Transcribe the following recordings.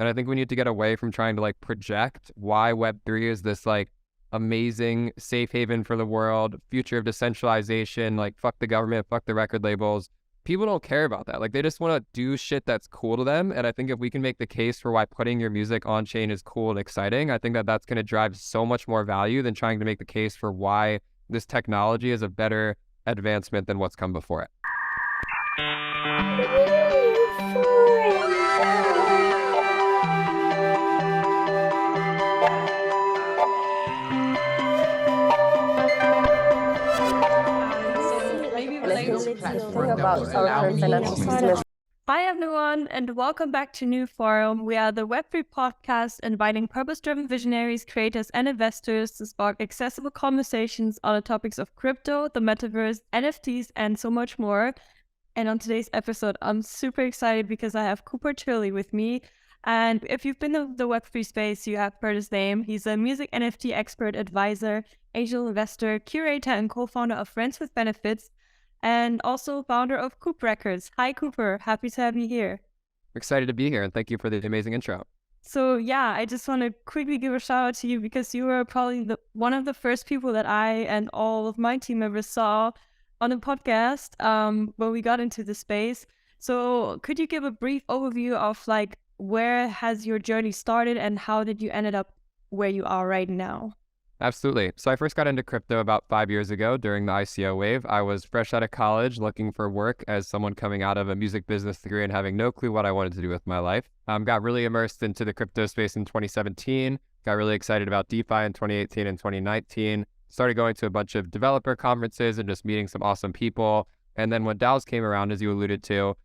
And I think we need to get away from trying to like project why Web3 is this like amazing safe haven for the world, future of decentralization, like fuck the government, fuck the record labels. People don't care about that. Like they just want to do shit that's cool to them. And I think if we can make the case for why putting your music on chain is cool and exciting, I think that that's going to drive so much more value than trying to make the case for why this technology is a better advancement than what's come before it. Hi everyone, and welcome back to Newforum. We are the Web3 podcast inviting purpose-driven visionaries, creators, and investors to spark accessible conversations on the topics of crypto, the metaverse, NFTs, and so much more. And on today's episode, I'm super excited because I have Coop Turley with me. And if you've been in the Web3 space, you have heard his name. He's a music NFT expert, advisor, angel investor, curator, and co-founder of Friends with Benefits, and also founder of Coop Records. Hi, Cooper. Happy to have you here. Excited to be here, and thank you for the amazing intro. So yeah, I just want to quickly give a shout out to you because you were probably one of the first people that I and all of my team members saw on a podcast when we got into the space. So could you give a brief overview of like where has your journey started and how did you ended up where you are right now? Absolutely. So I first got into crypto about 5 years ago during the ICO wave. I was fresh out of college looking for work as someone coming out of a music business degree and having no clue what I wanted to do with my life. Got really immersed into the crypto space in 2017, got really excited about DeFi in 2018 and 2019, started going to a bunch of developer conferences and just meeting some awesome people. And then when DAOs came around, as you alluded to,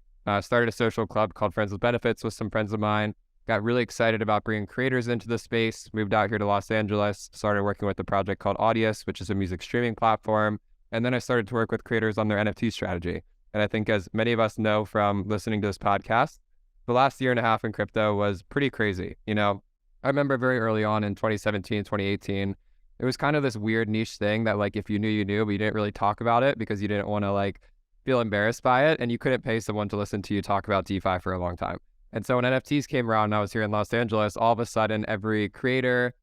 started a social club called Friends with Benefits with some friends of mine. Got really excited about bringing creators into the space, moved out here to Los Angeles, started working with a project called Audius, which is a music streaming platform. And then I started to work with creators on their NFT strategy. And I think as many of us know from listening to this podcast, the last year and a half in crypto was pretty crazy. You know, I remember very early on in 2017, 2018, it was kind of this weird niche thing that like, if you knew, you knew, but you didn't really talk about it because you didn't want to like feel embarrassed by it. And you couldn't pay someone to listen to you talk about DeFi for a long time. And so when NFTs came around and I was here in Los Angeles, all of a sudden every creator,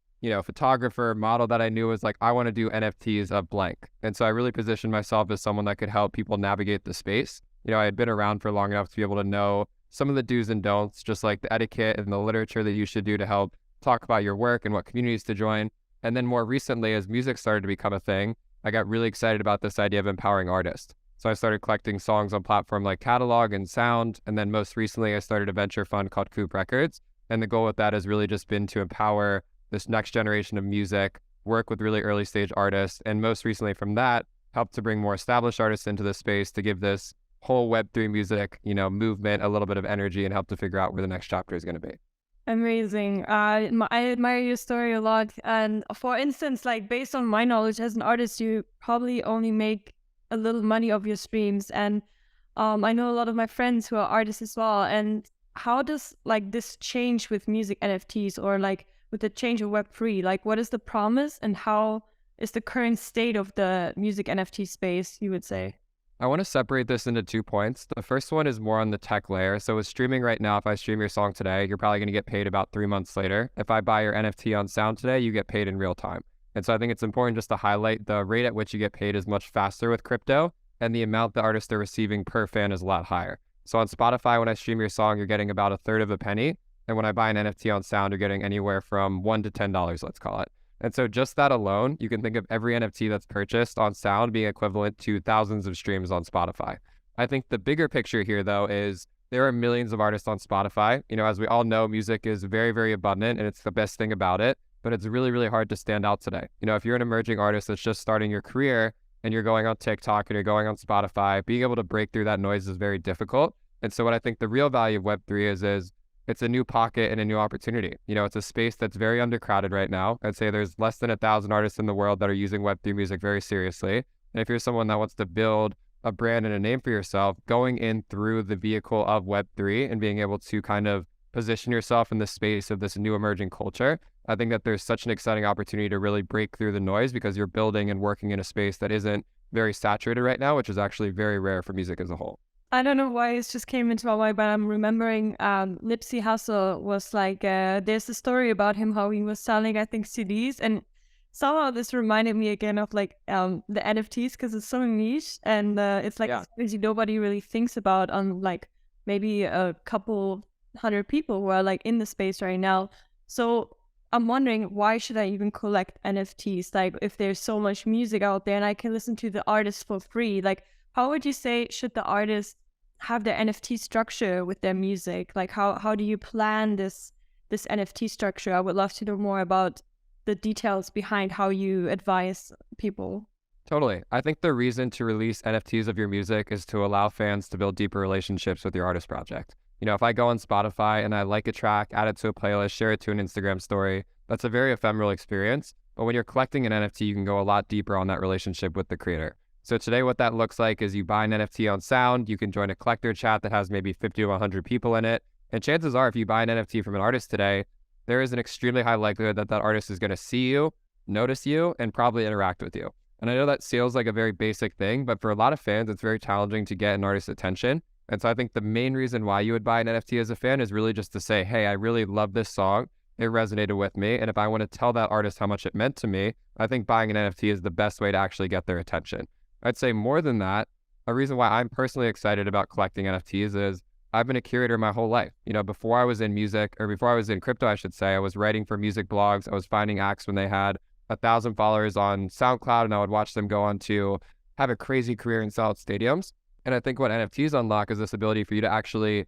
photographer, model that I knew was like, I want to do NFTs of blank. And so I really positioned myself as someone that could help people navigate the space. I had been around for long enough to be able to know some of the do's and don'ts, just like the etiquette and the literature that you should do to help talk about your work and what communities to join. And then more recently, as music started to become a thing, I got really excited about this idea of empowering artists. So I started collecting songs on platform like Catalog and Sound. And then most recently, I started a venture fund called Coop Records. And the goal with that has really just been to empower this next generation of music, work with really early stage artists. And most recently from that, help to bring more established artists into the space to give this whole Web3 music, movement a little bit of energy and help to figure out where the next chapter is going to be. Amazing. I admire your story a lot. And for instance, like based on my knowledge as an artist, you probably only make a little money of your streams. And I know a lot of my friends who are artists as well. And how does like this change with music NFTs or like with the change of Web3? Like what is the promise and how is the current state of the music NFT space, you would say? I want to separate this into 2 points. The first one is more on the tech layer. So with streaming right now, if I stream your song today, you're probably going to get paid about 3 months later. If I buy your NFT on Sound today, you get paid in real time. And so I think it's important just to highlight the rate at which you get paid is much faster with crypto, and the amount the artists are receiving per fan is a lot higher. So on Spotify, when I stream your song, you're getting about a third of a penny. And when I buy an NFT on Sound, you're getting anywhere from $1 to $10, let's call it. And so just that alone, you can think of every NFT that's purchased on Sound being equivalent to thousands of streams on Spotify. I think the bigger picture here, though, is there are millions of artists on Spotify. As we all know, music is very, very abundant, and it's the best thing about it. But it's really, really hard to stand out today. If you're an emerging artist that's just starting your career and you're going on TikTok and you're going on Spotify, being able to break through that noise is very difficult. And so what I think the real value of Web3 is it's a new pocket and a new opportunity. It's a space that's very undercrowded right now. I'd say there's less than 1,000 artists in the world that are using Web3 music very seriously. And if you're someone that wants to build a brand and a name for yourself, going in through the vehicle of Web3 and being able to kind of position yourself in the space of this new emerging culture, I think that there's such an exciting opportunity to really break through the noise because you're building and working in a space that isn't very saturated right now, which is actually very rare for music as a whole. I don't know why it just came into my mind, but I'm remembering Nipsey Hussle was like, there's a story about him, how he was selling, I think, CDs. And somehow this reminded me again of like the NFTs because it's so niche and it's like something nobody really thinks about on like maybe a couple hundred people who are like in the space right now. So I'm wondering, why should I even collect NFTs? Like if there's so much music out there and I can listen to the artist for free, like how would you say should the artist have their NFT structure with their music? Like how do you plan this NFT structure? I would love to know more about the details behind how you advise people. Totally. I think the reason to release NFTs of your music is to allow fans to build deeper relationships with your artist project. You know, if I go on Spotify and I like a track, add it to a playlist, share it to an Instagram story, that's a very ephemeral experience. But when you're collecting an NFT, you can go a lot deeper on that relationship with the creator. So today what that looks like is you buy an NFT on Sound, you can join a collector chat that has maybe 50 to 100 people in it. And chances are if you buy an NFT from an artist today, there is an extremely high likelihood that that artist is going to see you, notice you, and probably interact with you. And I know that feels like a very basic thing, but for a lot of fans, it's very challenging to get an artist's attention. And so I think the main reason why you would buy an NFT as a fan is really just to say, hey, I really love this song. It resonated with me. And if I want to tell that artist how much it meant to me, I think buying an NFT is the best way to actually get their attention. I'd say more than that, a reason why I'm personally excited about collecting NFTs is I've been a curator my whole life. You know, before I was in music, or before I was in crypto, I should say, I was writing for music blogs. I was finding acts when they had 1,000 followers on SoundCloud, and I would watch them go on to have a crazy career and sell at stadiums. And I think what NFTs unlock is this ability for you to actually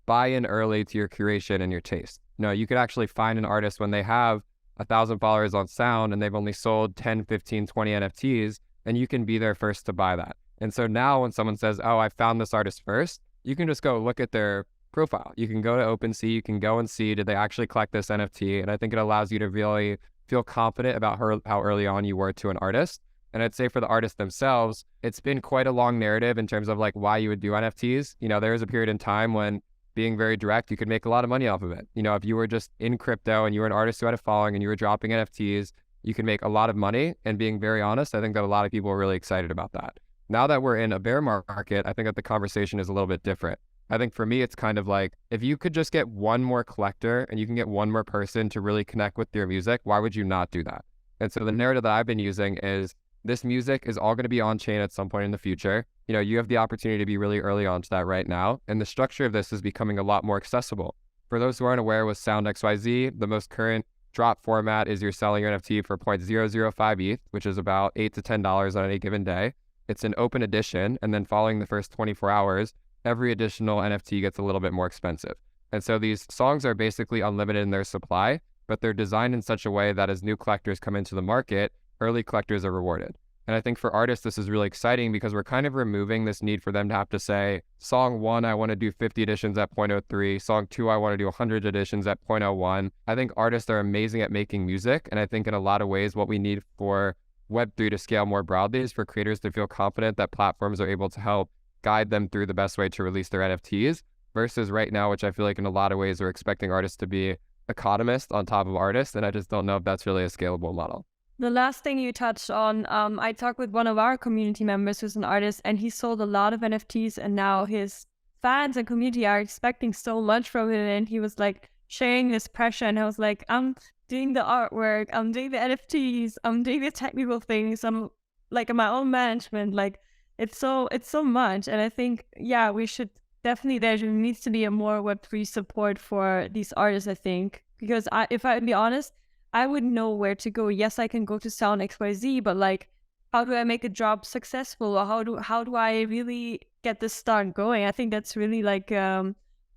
buy in early to your curation and your taste. You know, you could actually find an artist when they have 1,000 followers on Sound and they've only sold 10, 15, 20 NFTs, and you can be there first to buy that. And so now when someone says, oh, I found this artist first, you can just go look at their profile. You can go to OpenSea, you can go and see, did they actually collect this NFT? And I think it allows you to really feel confident about how early on you were to an artist. And I'd say for the artists themselves, it's been quite a long narrative in terms of like why you would do NFTs. You know, there was a period in time when, being very direct, you could make a lot of money off of it. You know, if you were just in crypto and you were an artist who had a following and you were dropping NFTs, you can make a lot of money. And being very honest, I think that a lot of people are really excited about that. Now that we're in a bear market, I think that the conversation is a little bit different. I think for me, it's kind of like, if you could just get one more collector and you can get one more person to really connect with your music, why would you not do that? And so the narrative that I've been using is this music is all going to be on chain at some point in the future. You know, you have the opportunity to be really early on to that right now. And the structure of this is becoming a lot more accessible. For those who aren't aware, with Sound XYZ, the most current drop format is you're selling your NFT for 0.005 ETH, which is about $8 to $10 on any given day. It's an open edition. And then following the first 24 hours, every additional NFT gets a little bit more expensive. And so these songs are basically unlimited in their supply, but they're designed in such a way that as new collectors come into the market, early collectors are rewarded. And I think for artists, this is really exciting because we're kind of removing this need for them to have to say, song 1, I want to do 50 editions at 0.03. Song 2, I want to do 100 editions at 0.01. I think artists are amazing at making music. And I think in a lot of ways, what we need for Web3 to scale more broadly is for creators to feel confident that platforms are able to help guide them through the best way to release their NFTs, versus right now, which I feel like in a lot of ways we're expecting artists to be economists on top of artists. And I just don't know if that's really a scalable model. The last thing you touched on, I talked with one of our community members who's an artist, and he sold a lot of NFTs, and now his fans and community are expecting so much from him, and he was like sharing this pressure, and I was like, I'm doing the artwork, I'm doing the NFTs, I'm doing the technical things, I'm like in my own management, like it's so much. And I think, yeah, we should definitely, there needs to be a more Web3 support for these artists, I think, because if I be honest, I wouldn't know where to go. Yes, I can go to Sound XYZ, but like, how do I make a job successful? Or how do I really get this start going? I think that's really like an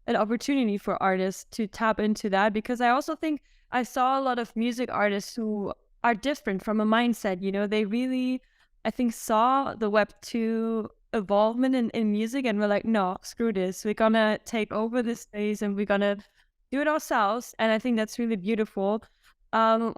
opportunity for artists to tap into that, because I also think I saw a lot of music artists who are different from a mindset. You know, they really, I think, saw the Web2 evolvement in music and were like, no, screw this. We're gonna take over this space and we're gonna do it ourselves. And I think that's really beautiful.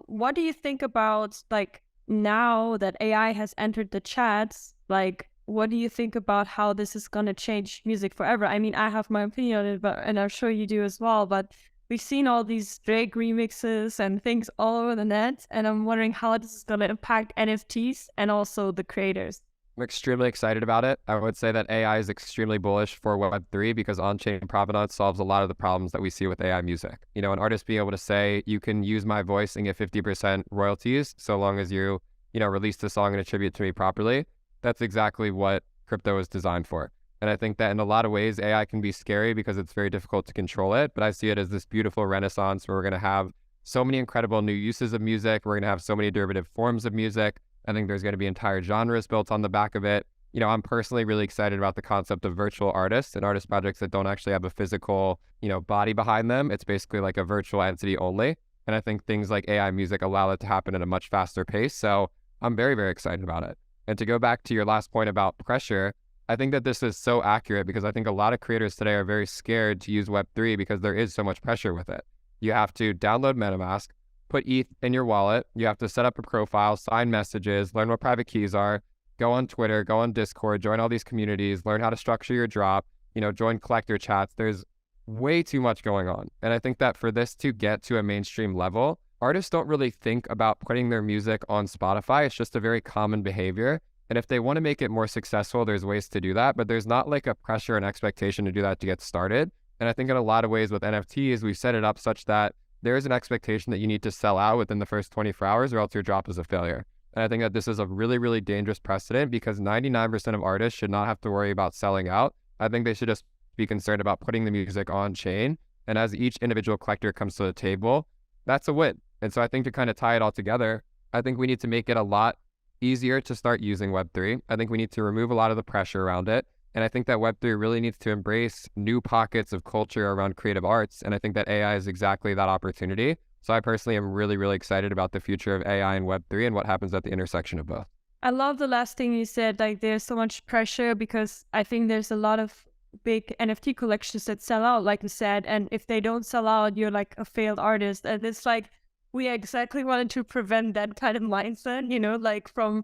What do you think about, like, now that AI has entered the chats, like, what do you think about how this is going to change music forever? I mean, I have my opinion on it, and I'm sure you do as well, but we've seen all these Drake remixes and things all over the net, and I'm wondering how this is going to impact NFTs and also the creators. I'm extremely excited about it. I would say that AI is extremely bullish for Web3 because on-chain provenance solves a lot of the problems that we see with AI music. An artist being able to say, you can use my voice and get 50% royalties so long as you release the song and attribute to me properly. That's exactly what crypto is designed for. And I think that in a lot of ways, AI can be scary because it's very difficult to control it. But I see it as this beautiful renaissance where we're going to have so many incredible new uses of music. We're going to have so many derivative forms of music. I think there's going to be entire genres built on the back of it. I'm personally really excited about the concept of virtual artists and artist projects that don't actually have a physical, body behind them. It's basically like a virtual entity only. And I think things like AI music allow it to happen at a much faster pace. So I'm very, very excited about it. And to go back to your last point about pressure, I think that this is so accurate because I think a lot of creators today are very scared to use Web3 because there is so much pressure with it. You have to download MetaMask, put ETH in your wallet. You have to set up a profile, sign messages, learn what private keys are, go on Twitter, go on Discord, join all these communities, learn how to structure your drop, join collector chats. There's way too much going on. And I think that for this to get to a mainstream level, artists don't really think about putting their music on Spotify. It's just a very common behavior. And if they want to make it more successful, there's ways to do that, but there's not like a pressure and expectation to do that to get started. And I think in a lot of ways with NFTs, we've set it up such that there is an expectation that you need to sell out within the first 24 hours or else your drop is a failure. And I think that this is a really, really dangerous precedent because 99% of artists should not have to worry about selling out. I think they should just be concerned about putting the music on chain. And as each individual collector comes to the table, that's a win. And so I think to kind of tie it all together, I think we need to make it a lot easier to start using Web3. I think we need to remove a lot of the pressure around it. And I think that Web3 really needs to embrace new pockets of culture around creative arts. And I think that AI is exactly that opportunity. So I personally am really, really excited about the future of AI and Web3 and what happens at the intersection of both. I love the last thing you said, like there's so much pressure because I think there's a lot of big NFT collections that sell out, like you said. And if they don't sell out, you're like a failed artist. And it's like, we exactly wanted to prevent that kind of mindset, like from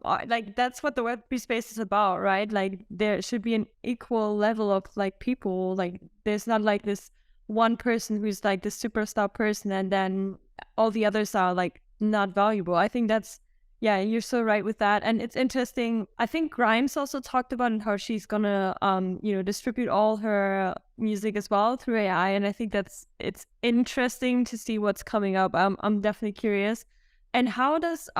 art. Like that's what the Web3 space is about, right? Like there should be an equal level of like people. Like there's not like this one person who's like the superstar person and then all the others are like not valuable. I think that's, yeah, you're so right with that. And it's interesting. I think Grimes also talked about how she's gonna, distribute all her music as well through AI. And I think it's interesting to see what's coming up. I'm definitely curious. And how does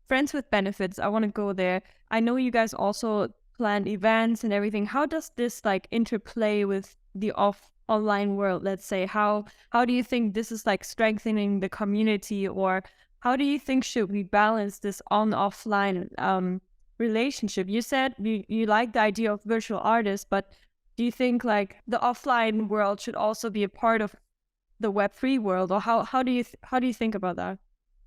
Friends with Benefits? I want to go there. I know you guys also plan events and everything. How does this like interplay with the online world? Let's say how do you think this is like strengthening the community, or how do you think should we balance this on-offline relationship? You said you like the idea of virtual artists, but do you think like the offline world should also be a part of the Web3 world, or how do you think about that?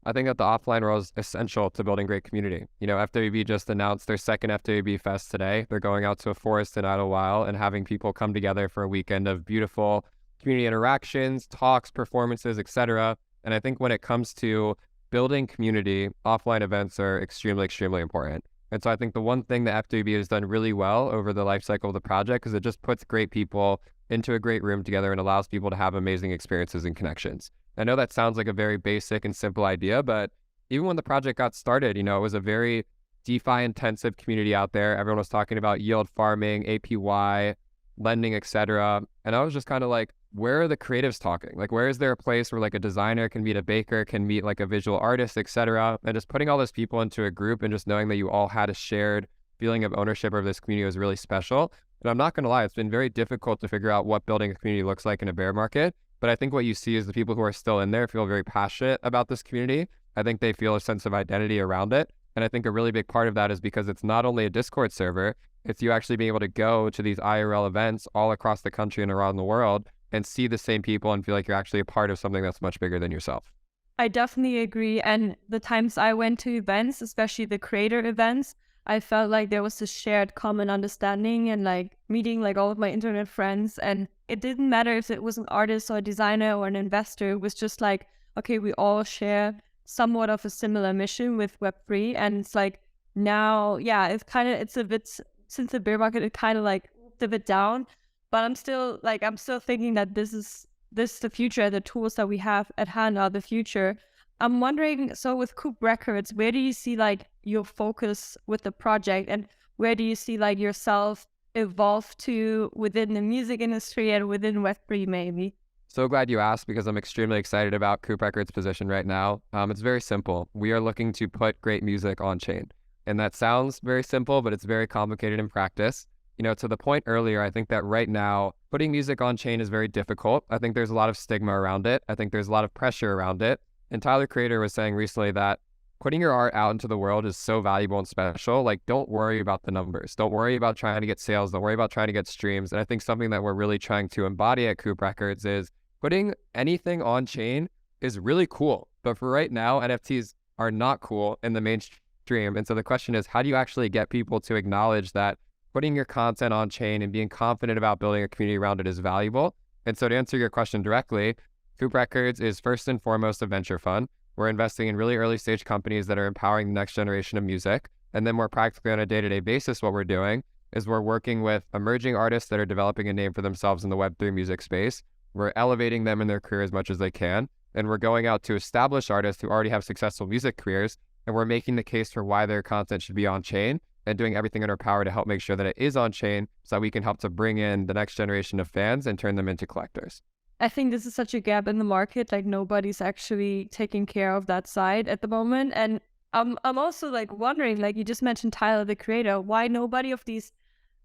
I think that the offline world is essential to building great community. FWB just announced their second FWB Fest today. They're going out to a forest in Idlewild and having people come together for a weekend of beautiful community interactions, talks, performances, etc. And I think when it comes to building community, offline events are extremely, extremely important. And so I think the one thing that FWB has done really well over the life cycle of the project is it just puts great people into a great room together and allows people to have amazing experiences and connections. I know that sounds like a very basic and simple idea, but even when the project got started, it was a very DeFi intensive community out there. Everyone was talking about yield farming, APY, lending, etc. And I was just kind of like, where are the creatives talking? Like, where is there a place where like a designer can meet a baker, can meet like a visual artist, etc. And just putting all those people into a group and just knowing that you all had a shared feeling of ownership of this community was really special. And I'm not going to lie, it's been very difficult to figure out what building a community looks like in a bear market. But I think what you see is the people who are still in there feel very passionate about this community. I think they feel a sense of identity around it. And I think a really big part of that is because it's not only a Discord server, it's you actually being able to go to these IRL events all across the country and around the world and see the same people and feel like you're actually a part of something that's much bigger than yourself. I definitely agree. And the times I went to events, especially the creator events, I felt like there was a shared common understanding and like meeting like all of my internet friends. And it didn't matter if it was an artist or a designer or an investor. It was just like, okay, we all share somewhat of a similar mission with Web3. And it's like now, yeah, it's a bit, since the bear market, it kind of like moved a bit down. But I'm still thinking that this is the future. The tools that we have at hand are the future. I'm wondering, so with Coop Records, where do you see like your focus with the project, and where do you see like yourself evolve to within the music industry and within Web3 maybe? So glad you asked, because I'm extremely excited about Coop Records' position right now. It's very simple. We are looking to put great music on chain. And that sounds very simple, but it's very complicated in practice. To the point earlier, I think that right now, putting music on chain is very difficult. I think there's a lot of stigma around it. I think there's a lot of pressure around it. And Tyler, Creator, was saying recently that putting your art out into the world is so valuable and special. Like, don't worry about the numbers. Don't worry about trying to get sales. Don't worry about trying to get streams. And I think something that we're really trying to embody at Coop Records is putting anything on chain is really cool. But for right now, NFTs are not cool in the mainstream. And so the question is, how do you actually get people to acknowledge that putting your content on chain and being confident about building a community around it is valuable? And so to answer your question directly, Coop Records is first and foremost a venture fund. We're investing in really early stage companies that are empowering the next generation of music. And then more practically on a day-to-day basis, what we're doing is we're working with emerging artists that are developing a name for themselves in the Web3 music space. We're elevating them in their career as much as they can. And we're going out to established artists who already have successful music careers. And we're making the case for why their content should be on chain, and doing everything in our power to help make sure that it is on chain, so that we can help to bring in the next generation of fans and turn them into collectors. I think this is such a gap in the market. Like, nobody's actually taking care of that side at the moment. And I'm also like wondering, like you just mentioned Tyler, the Creator, why nobody of these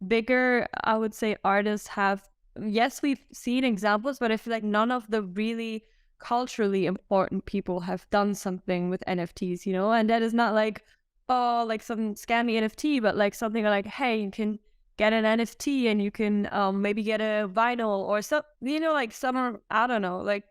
bigger, I would say, artists have, yes, we've seen examples, but I feel like none of the really culturally important people have done something with NFTs, and that is not like, oh, like some scammy NFT, but like something like, hey, you can get an NFT and you can maybe get a vinyl or some, like some, I don't know, like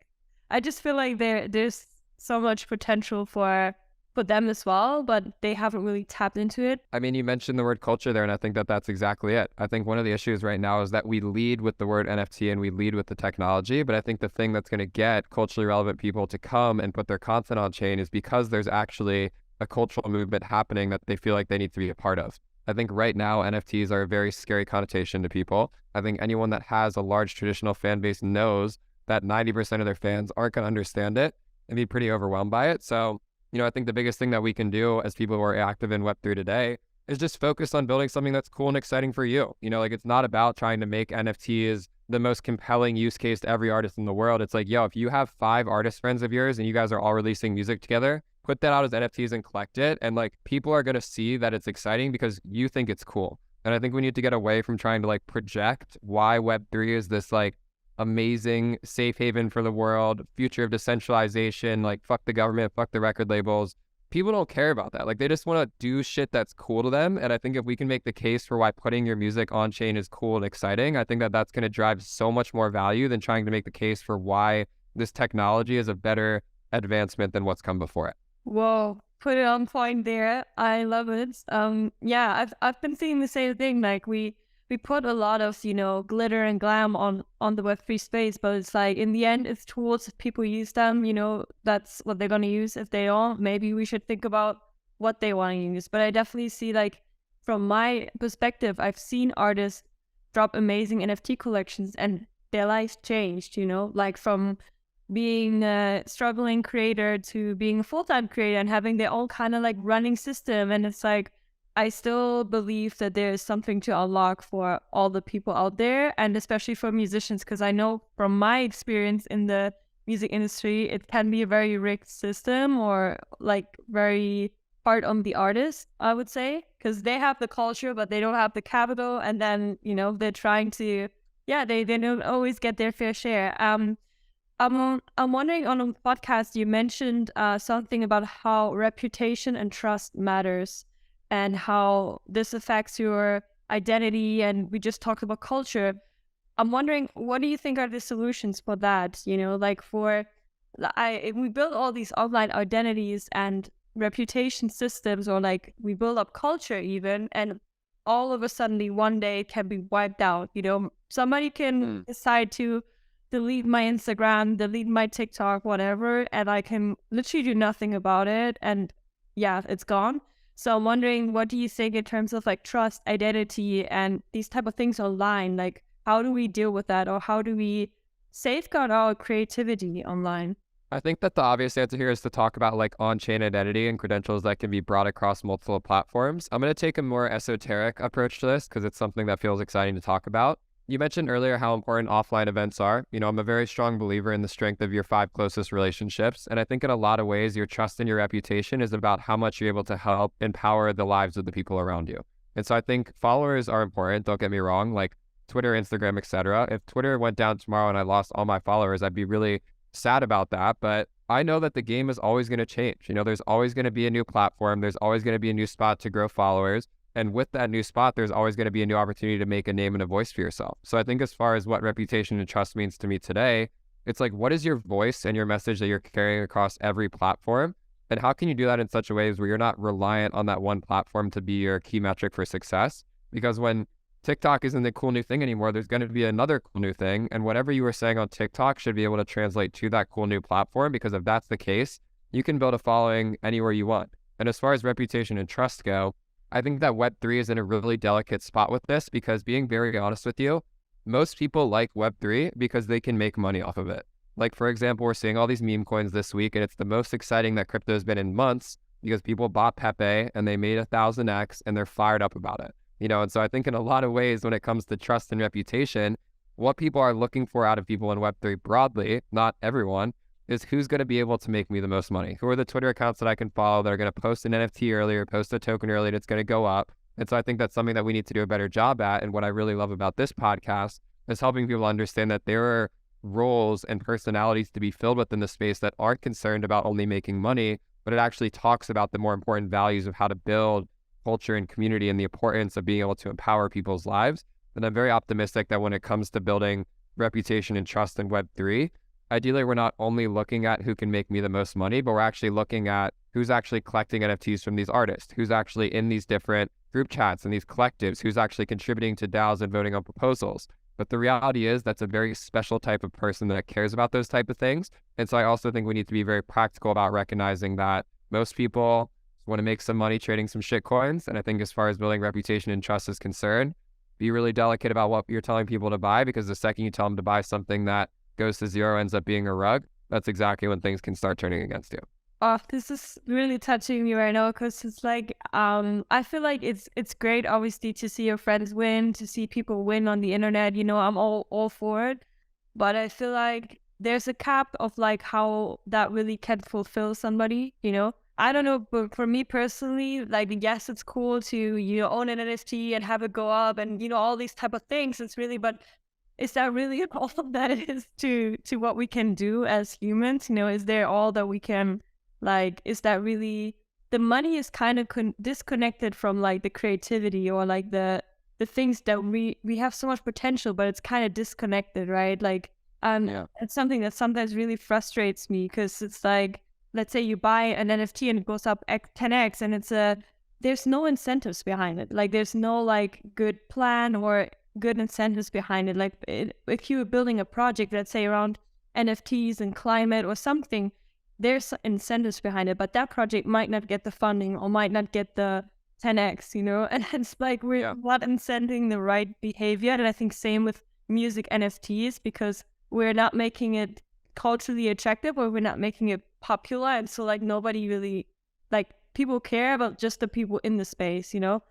I just feel like there's so much potential for them as well, but they haven't really tapped into it. I mean, you mentioned the word culture there, and I think that that's exactly it. I think one of the issues right now is that we lead with the word NFT and we lead with the technology, but I think the thing that's going to get culturally relevant people to come and put their content on chain is because there's actually a cultural movement happening that they feel like they need to be a part of. I think right now NFTs are a very scary connotation to people. I think anyone that has a large traditional fan base knows that 90% of their fans aren't going to understand it and be pretty overwhelmed by it. So, I think the biggest thing that we can do as people who are active in Web3 today is just focus on building something that's cool and exciting for you. Like, it's not about trying to make NFTs the most compelling use case to every artist in the world. It's like, yo, if you have 5 artist friends of yours and you guys are all releasing music together, put that out as NFTs and collect it. And like, people are going to see that it's exciting because you think it's cool. And I think we need to get away from trying to like project why Web3 is this like amazing safe haven for the world, future of decentralization, like fuck the government, fuck the record labels. People don't care about that. Like, they just want to do shit that's cool to them. And I think if we can make the case for why putting your music on chain is cool and exciting, I think that that's going to drive so much more value than trying to make the case for why this technology is a better advancement than what's come before it. Whoa, put it on point there. I love it. Yeah, I've been seeing the same thing. Like, we put a lot of, glitter and glam on the Web3 space, but it's like, in the end, it's tools. If people use them, that's what they're going to use. If they don't, maybe we should think about what they want to use. But I definitely see, like, from my perspective, I've seen artists drop amazing NFT collections and their lives changed, like from being a struggling creator to being a full-time creator and having their own kind of like running system. And it's like, I still believe that there is something to unlock for all the people out there, and especially for musicians, because I know from my experience in the music industry, it can be a very rigged system, or like very hard on the artist, I would say, because they have the culture, but they don't have the capital. And then, they're trying to, they don't always get their fair share. I'm wondering, on a podcast, you mentioned something about how reputation and trust matters, and how this affects your identity. And we just talked about culture. I'm wondering, what do you think are the solutions for that? Like we build all these online identities and reputation systems, or like we build up culture even, and all of a sudden one day it can be wiped out. Somebody can decide to delete my Instagram, delete my TikTok, whatever, and I can literally do nothing about it. And it's gone. So I'm wondering, what do you think in terms of like trust, identity, and these type of things online? Like, how do we deal with that, or how do we safeguard our creativity online? I think that the obvious answer here is to talk about like on-chain identity and credentials that can be brought across multiple platforms. I'm going to take a more esoteric approach to this because it's something that feels exciting to talk about. You mentioned earlier how important offline events are. I'm a very strong believer in the strength of your 5 closest relationships. And I think in a lot of ways, your trust and your reputation is about how much you're able to help empower the lives of the people around you. And so I think followers are important. Don't get me wrong, like Twitter, Instagram, etc. If Twitter went down tomorrow and I lost all my followers, I'd be really sad about that. But I know that the game is always going to change. There's always going to be a new platform. There's always going to be a new spot to grow followers. And with that new spot, there's always going to be a new opportunity to make a name and a voice for yourself. So I think as far as what reputation and trust means to me today, it's like, what is your voice and your message that you're carrying across every platform? And how can you do that in such a ways where you're not reliant on that one platform to be your key metric for success? Because when TikTok isn't the cool new thing anymore, there's going to be another cool new thing. And whatever you were saying on TikTok should be able to translate to that cool new platform, because if that's the case, you can build a following anywhere you want. And as far as reputation and trust go, I think that Web3 is in a really delicate spot with this, because being very honest with you, most people like Web3 because they can make money off of it. Like, for example, we're seeing all these meme coins this week, and it's the most exciting that crypto has been in months because people bought Pepe and they made 1,000x and they're fired up about it. And so I think in a lot of ways, when it comes to trust and reputation, what people are looking for out of people in Web3 broadly, not everyone, is who's going to be able to make me the most money? Who are the Twitter accounts that I can follow that are going to post an NFT earlier, post a token early that's going to go up? And so I think that's something that we need to do a better job at. And what I really love about this podcast is helping people understand that there are roles and personalities to be filled within the space that aren't concerned about only making money, but it actually talks about the more important values of how to build culture and community and the importance of being able to empower people's lives. And I'm very optimistic that when it comes to building reputation and trust in Web3, ideally, we're not only looking at who can make me the most money, but we're actually looking at who's actually collecting NFTs from these artists, who's actually in these different group chats and these collectives, who's actually contributing to DAOs and voting on proposals. But the reality is that's a very special type of person that cares about those type of things. And so I also think we need to be very practical about recognizing that most people want to make some money trading some shit coins. And I think as far as building reputation and trust is concerned, be really delicate about what you're telling people to buy, because the second you tell them to buy something that goes to zero, ends up being a rug, that's exactly when things can start turning against you. Oh, this is really touching me right now, because it's like, I feel like it's great, obviously, to see your friends win, to see people win on the internet. I'm all for it, but I feel like there's a cap of like how that really can fulfill somebody. I don't know, but for me personally, like, yes, it's cool to own an NFT and have it go up and all these type of things. It's really, but is that really all that it is to what we can do as humans? Is there all that we can, like, is that really, the money is kind of disconnected from like the creativity or like the things that we have so much potential, but it's kind of disconnected, right? Like, It's something that sometimes really frustrates me, because it's like, let's say you buy an NFT and it goes up 10x, and there's no incentives behind it. Like, there's no like good plan or good incentives behind it. Like, if you were building a project, let's say around NFTs and climate or something, there's incentives behind it, but that project might not get the funding or might not get the 10x, and it's like we're not incenting the right behavior. And I think same with music NFTs, because we're not making it culturally attractive, or we're not making it popular, and so like nobody really, like, people care about just the people in the space, And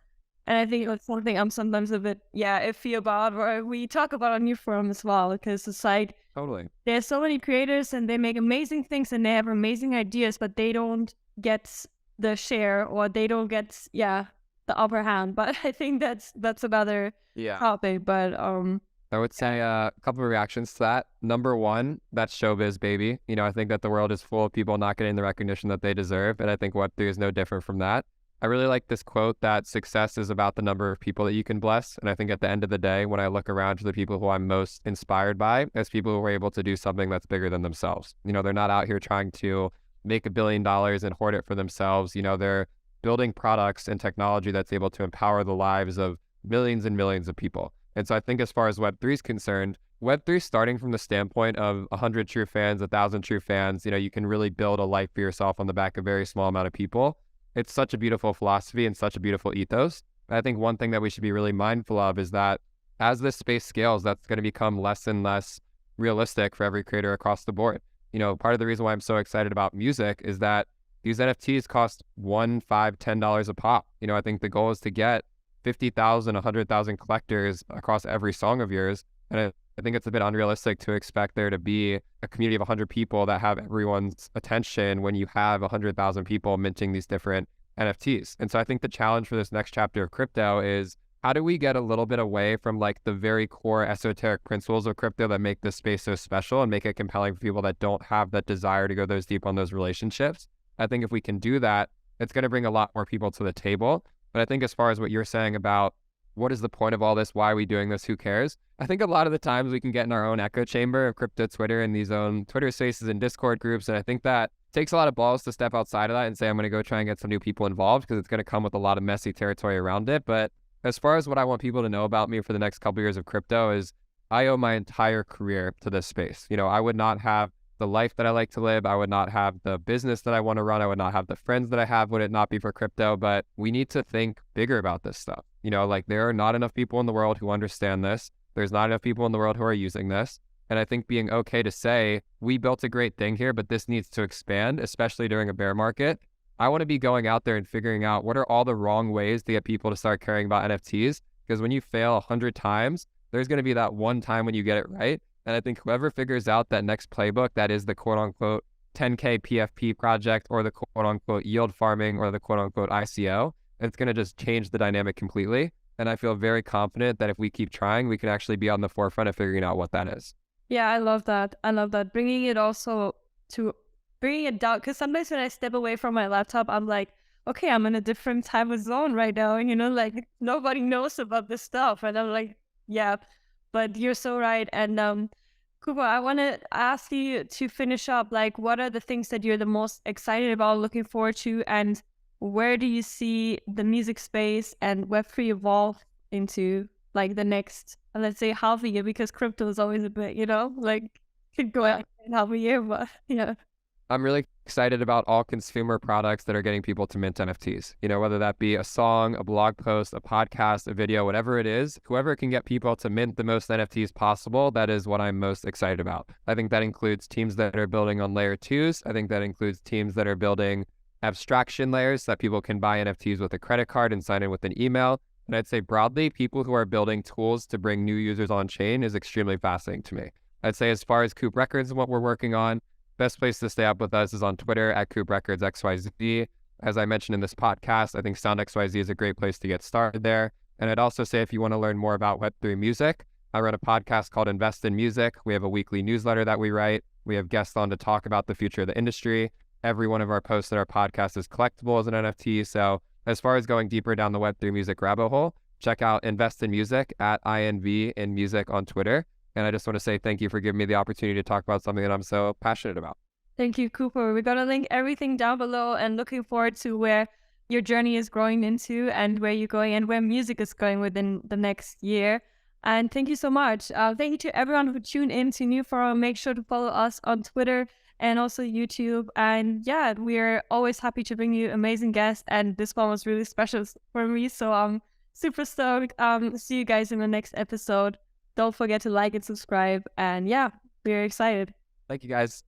I think it's something I'm sometimes a bit iffy about, or we talk about on Newforum as well, because it's like, totally, there's so many creators and they make amazing things and they have amazing ideas, but they don't get the share, or they don't get the upper hand. But I think that's another topic. But I would say a couple of reactions to that. Number one, that's showbiz, baby. I think that the world is full of people not getting the recognition that they deserve. And I think Web3 is no different from that. I really like this quote that success is about the number of people that you can bless. And I think at the end of the day, when I look around to the people who I'm most inspired by, as people who are able to do something that's bigger than themselves. They're not out here trying to make $1 billion and hoard it for themselves. They're building products and technology that's able to empower the lives of millions and millions of people. And so I think as far as Web3 is concerned, Web3 is starting from the standpoint of 100 true fans, 1,000 true fans. You can really build a life for yourself on the back of a very small amount of people. It's such a beautiful philosophy and such a beautiful ethos. And I think one thing that we should be really mindful of is that as this space scales, that's going to become less and less realistic for every creator across the board. Part of the reason why I'm so excited about music is that these NFTs cost $1, $5, $10 a pop. I think the goal is to get 50,000, 100,000 collectors across every song of yours. And I think it's a bit unrealistic to expect there to be a community of 100 people that have everyone's attention when you have 100,000 people minting these different NFTs. And so I think the challenge for this next chapter of crypto is, how do we get a little bit away from like the very core esoteric principles of crypto that make this space so special and make it compelling for people that don't have that desire to go those deep on those relationships? I think if we can do that, it's going to bring a lot more people to the table. But I think as far as what you're saying about what is the point of all this, why are we doing this, who cares? I think a lot of the times we can get in our own echo chamber of crypto Twitter and these own Twitter spaces and Discord groups. And I think that takes a lot of balls to step outside of that and say, I'm going to go try and get some new people involved, because it's going to come with a lot of messy territory around it. But as far as what I want people to know about me for the next couple of years of crypto is, I owe my entire career to this space. I would not have the life that I like to live. I would not have the business that I want to run. I would not have the friends that I have would it not be for crypto. But we need to think bigger about this stuff. Like there are not enough people in the world who understand this. There's not enough people in the world who are using this. And I think being okay to say, we built a great thing here, but this needs to expand, especially during a bear market. I want to be going out there and figuring out what are all the wrong ways to get people to start caring about NFTs. Because when you fail 100 times, there's going to be that one time when you get it right. And I think whoever figures out that next playbook, that is the quote unquote 10K PFP project or the quote unquote yield farming or the quote unquote ICO, it's going to just change the dynamic completely. And I feel very confident that if we keep trying, we can actually be on the forefront of figuring out what that is. Yeah, I love that. I love that. Bringing it down. Because sometimes when I step away from my laptop, I'm like, okay, I'm in a different time of zone right now. And, like nobody knows about this stuff. And I'm like, yeah, but you're so right. And Cooper, I want to ask you to finish up. Like, what are the things that you're the most excited about, looking forward to? And where do you see the music space and Web3 evolve into like the next, let's say, half a year? Because crypto is always a bit, like could go out in half a year, but yeah. I'm really excited about all consumer products that are getting people to mint NFTs, whether that be a song, a blog post, a podcast, a video, whatever it is, whoever can get people to mint the most NFTs possible, that is what I'm most excited about. I think that includes teams that are building on layer 2s. I think that includes teams that are building abstraction layers so that people can buy NFTs with a credit card and sign in with an email. And I'd say broadly, people who are building tools to bring new users on chain is extremely fascinating to me. I'd say as far as Coop Records and what we're working on, best place to stay up with us is on Twitter at Coop Records XYZ. As I mentioned in this podcast, I think Sound XYZ is a great place to get started there. And I'd also say if you want to learn more about Web3 music, I run a podcast called Invest in Music. We have a weekly newsletter that we write. We have guests on to talk about the future of the industry. Every one of our posts in our podcast is collectible as an NFT. So as far as going deeper down the Web3 music rabbit hole, check out Invest in Music at INV in Music on Twitter. And I just want to say thank you for giving me the opportunity to talk about something that I'm so passionate about. Thank you, Cooper. We're going to link everything down below, and looking forward to where your journey is growing into and where you're going and where music is going within the next year. And thank you so much. Thank you to everyone who tuned in to Newforum. Make sure to follow us on Twitter and also YouTube. And yeah, we're always happy to bring you amazing guests. And this one was really special for me. So I'm super stoked. See you guys in the next episode. Don't forget to like and subscribe. And yeah, we're excited. Thank you, guys.